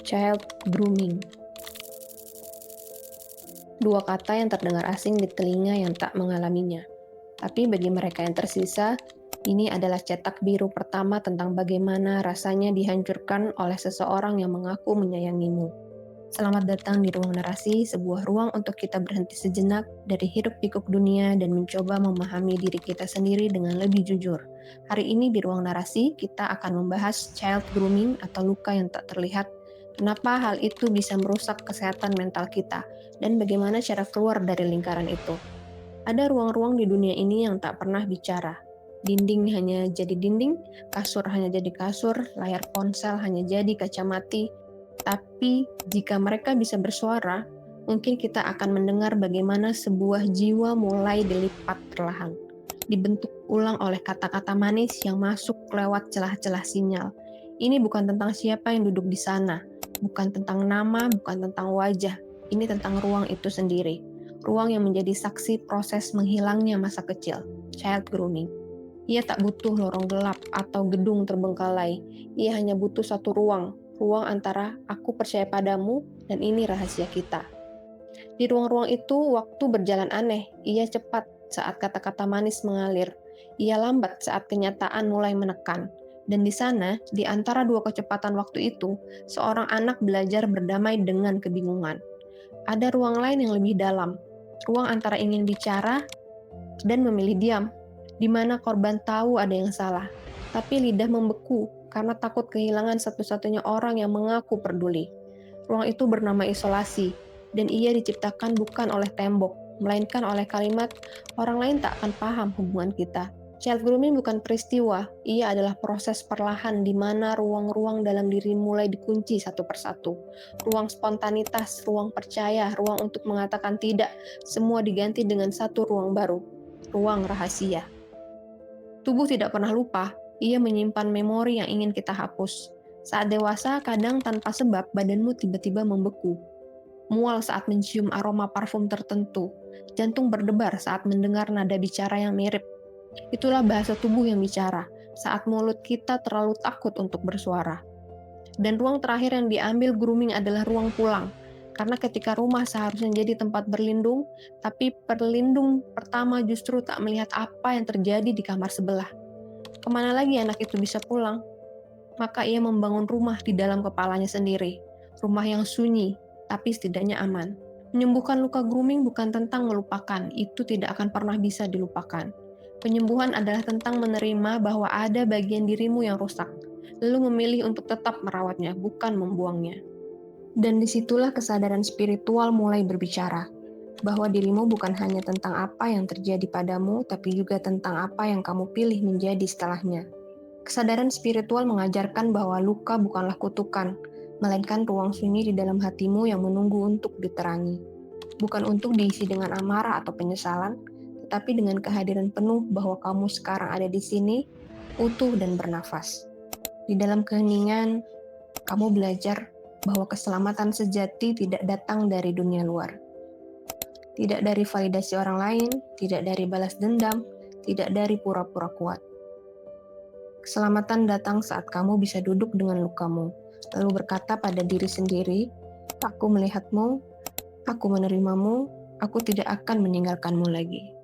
Child grooming. Dua kata yang terdengar asing di telinga yang tak mengalaminya. Tapi bagi mereka yang tersisa, ini adalah cetak biru pertama tentang bagaimana rasanya dihancurkan oleh seseorang yang mengaku menyayangimu. Selamat datang di Ruang Narasi, sebuah ruang untuk kita berhenti sejenak dari hiruk-pikuk dunia dan mencoba memahami diri kita sendiri dengan lebih jujur. Hari ini di Ruang Narasi, kita akan membahas child grooming atau luka yang tak terlihat. Kenapa hal itu bisa merusak kesehatan mental kita, dan bagaimana cara keluar dari lingkaran itu. Ada ruang-ruang di dunia ini yang tak pernah bicara. Dinding hanya jadi dinding, kasur hanya jadi kasur, layar ponsel hanya jadi kaca mati. Tapi jika mereka bisa bersuara, mungkin kita akan mendengar bagaimana sebuah jiwa mulai dilipat perlahan, dibentuk ulang oleh kata-kata manis yang masuk lewat celah-celah sinyal. Ini bukan tentang siapa yang duduk di sana, bukan tentang nama, bukan tentang wajah. Ini tentang ruang itu sendiri. Ruang yang menjadi saksi proses menghilangnya masa kecil, child grooming. Ia tak butuh lorong gelap atau gedung terbengkalai. Ia hanya butuh satu ruang antara aku percaya padamu dan ini rahasia kita. Di ruang-ruang itu, waktu berjalan aneh. Ia cepat saat kata-kata manis mengalir. Ia lambat saat kenyataan mulai menekan. Dan di sana, di antara dua kecepatan waktu itu, seorang anak belajar berdamai dengan kebingungan. Ada ruang lain yang lebih dalam. Ruang antara ingin bicara dan memilih diam, di mana korban tahu ada yang salah, tapi lidah membeku karena takut kehilangan satu-satunya orang yang mengaku peduli. Ruang itu bernama isolasi, dan ia diciptakan bukan oleh tembok, melainkan oleh kalimat, orang lain tak akan paham hubungan kita. Child grooming bukan peristiwa, ia adalah proses perlahan di mana ruang-ruang dalam diri mulai dikunci satu persatu. Ruang spontanitas, ruang percaya, ruang untuk mengatakan tidak, semua diganti dengan satu ruang baru, ruang rahasia. Tubuh tidak pernah lupa, ia menyimpan memori yang ingin kita hapus. Saat dewasa, kadang tanpa sebab badanmu tiba-tiba membeku. Mual saat mencium aroma parfum tertentu. Jantung berdebar saat mendengar nada bicara yang mirip. Itulah bahasa tubuh yang bicara, saat mulut kita terlalu takut untuk bersuara. Dan ruang terakhir yang diambil grooming adalah ruang pulang. Karena ketika rumah seharusnya jadi tempat berlindung, tapi perlindung pertama justru tak melihat apa yang terjadi di kamar sebelah. Kemana lagi anak itu bisa pulang? Maka ia membangun rumah di dalam kepalanya sendiri. Rumah yang sunyi, tapi setidaknya aman. Menyembuhkan luka grooming bukan tentang melupakan, itu tidak akan pernah bisa dilupakan. Penyembuhan adalah tentang menerima bahwa ada bagian dirimu yang rusak, lalu memilih untuk tetap merawatnya, bukan membuangnya. Dan disitulah kesadaran spiritual mulai berbicara, bahwa dirimu bukan hanya tentang apa yang terjadi padamu, tapi juga tentang apa yang kamu pilih menjadi setelahnya. Kesadaran spiritual mengajarkan bahwa luka bukanlah kutukan, melainkan ruang sunyi di dalam hatimu yang menunggu untuk diterangi. Bukan untuk diisi dengan amarah atau penyesalan, tetapi dengan kehadiran penuh bahwa kamu sekarang ada di sini, utuh dan bernafas. Di dalam keheningan, kamu belajar bahwa keselamatan sejati tidak datang dari dunia luar. Tidak dari validasi orang lain, tidak dari balas dendam, tidak dari pura-pura kuat. Keselamatan datang saat kamu bisa duduk dengan lukamu, lalu berkata pada diri sendiri, aku melihatmu, aku menerimamu, aku tidak akan meninggalkanmu lagi.